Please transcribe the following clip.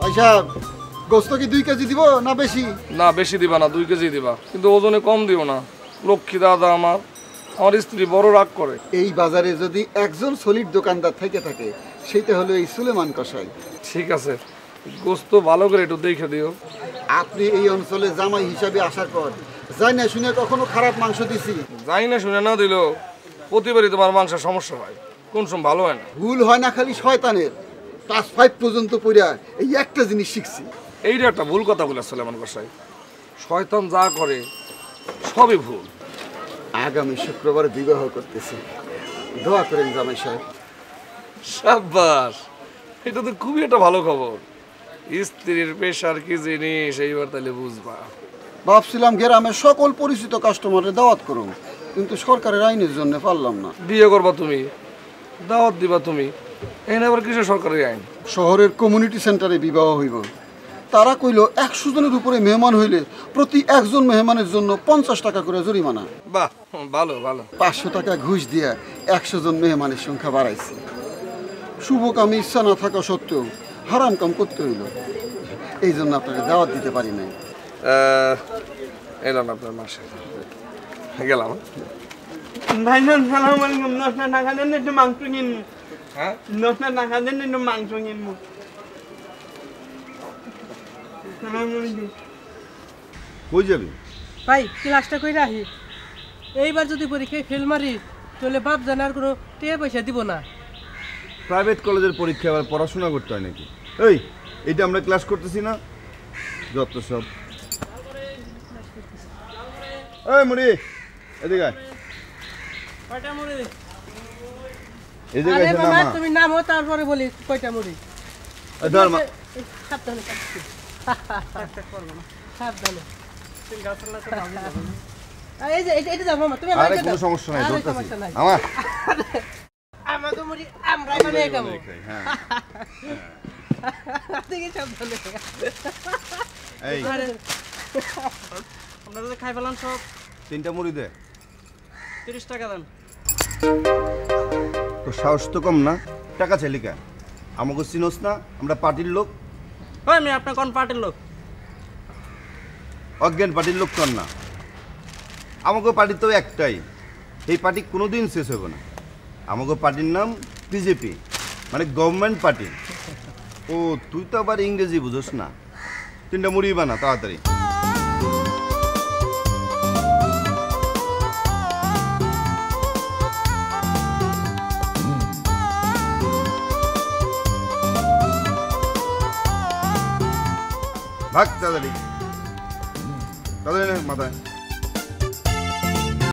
ভাই সাহেব গোস্ত কি 2 কেজি দিব না বেশি? না বেশি দিবা না, 2 কেজি দিবা, কিন্তু ওজনে কম দিও না। লক্ষ্মী দাদা আমার স্ত্রী বড় রাগ করে। এই বাজারে যদি একজন সলিড দোকানদার থেকে থাকে সেটা হলো এই সুলেমান কসাই। ঠিক আছে, গোস্ত ভালো করে একটু দেখে দিও। আপনি এই অঞ্চলে জামাই হিসাবে আসার পর যাই না শুনে কখনো খারাপ মাংস দিছি? যাই না শুনে না দিল প্রতিবারই তোমার মাংসের সমস্যা হয়, কোন সময় ভালো হয় না। ভুল হয় না খালি শয়তানের। ক্লাস 5 পর্যন্ত পড়া এই একটা জিনিস শিখছি। এইটা একটা ভুল কথা বলে সুলেমান কসাই, শয়তান যা করে সবই ভুল। আগামী শুক্রবার বিবাহ করতেছি, দোয়া করেন জামাই সাহেব। সাব্বাস, এটা তো খুবই একটা ভালো খবর। স্ত্রীর পেশার কি জিনিস এইবার তাহলে বুঝবা। ভাবছিলাম গ্রামের সকল পরিচিত কাস্টমারের দাওয়াত করুন, কিন্তু সরকারের আইনের জন্য পারলাম না। বিয়ে করবা তুমি, দাওয়াত দিবা তুমি, এখানে আবার কিসের সরকারি আইন? শহরের কমিউনিটি সেন্টারে বিবাহ হইব। তারা কইল 100 জনের উপরে মেহমান হইলে প্রতি একজন মেহমানের জন্য 50 টাকা করে জরিমানা। বাহ, ভালো ভালো। 500 টাকা ঘুষ দিয়া 100 জন মেহমানের সংখ্যা বাড়াইছে। শুভ কামে ইচ্ছা না থাকা সত্ত্বেও হারাম কাম করতে হইল, এই জন্য আপনাকে দাওয়াত দিতে পারি নাই। এলাম আপনার মাসে গেলাম। ভাইজান সালাম আলাইকুম। 10 টাকা দেন একটু মাংস কিনবো। হ্যাঁ 10 টাকা দেন একটু মাংস কিনবো। সালাম আলাইকুম। কই যাবি? ভাই ক্লাসটা কইরা আহি, এইবার যদি পরীক্ষায় ফেল মারি তাহলে বাপ জানার কোনো টাকা পয়সা দিব না। প্রাইভেট কলেজের পরীক্ষা আবার পড়াশোনা করতে হয় নাকি? এই এইটা আমরা ক্লাস করতেছি না, যত সব। এই মুড়ি এদিকে আয়। কয়টা মুড়ি? এদিকে আরে এসে বাবা নামা। তুমি নামো তারপরে বলি কয়টা মুড়ি। এই ধর মা। সাবধানে কাটছি। সাবধানে। এই যে এটা দাও মামা, তুমি আরে কোনো সমস্যা নাই, ধরতেছি। আমার আমাকে মুড়ি আমরা বানিয়ে খাবো। হ্যাঁ দেখি সাবধানে। এই আপনারা যে খাই ফেলান সব 3টা মুড়ি দে। 30 টাকা দেন। তো সাহস তো কম না, টাকা চাইলি কেন? আমাকে চিনোস না? আমরা পার্টির লোক। ওই আমি আপনার কোন পার্টির লোক? অজ্ঞান পার্টির লোক কর না। আমাকে পার্টি তো একটাই, এই পার্টি কোনোদিন শেষ হবে না। আমাকে পার্টির নাম বিজেপি, মানে গভর্নমেন্ট পার্টি। ও তুই তো আবার ইংরেজি বুঝোস না। 3টা মুড়ি বানা তাড়াতাড়ি। ভাগ তাড়াতাড়ি, তাড়াতাড়ি নে মাথায়।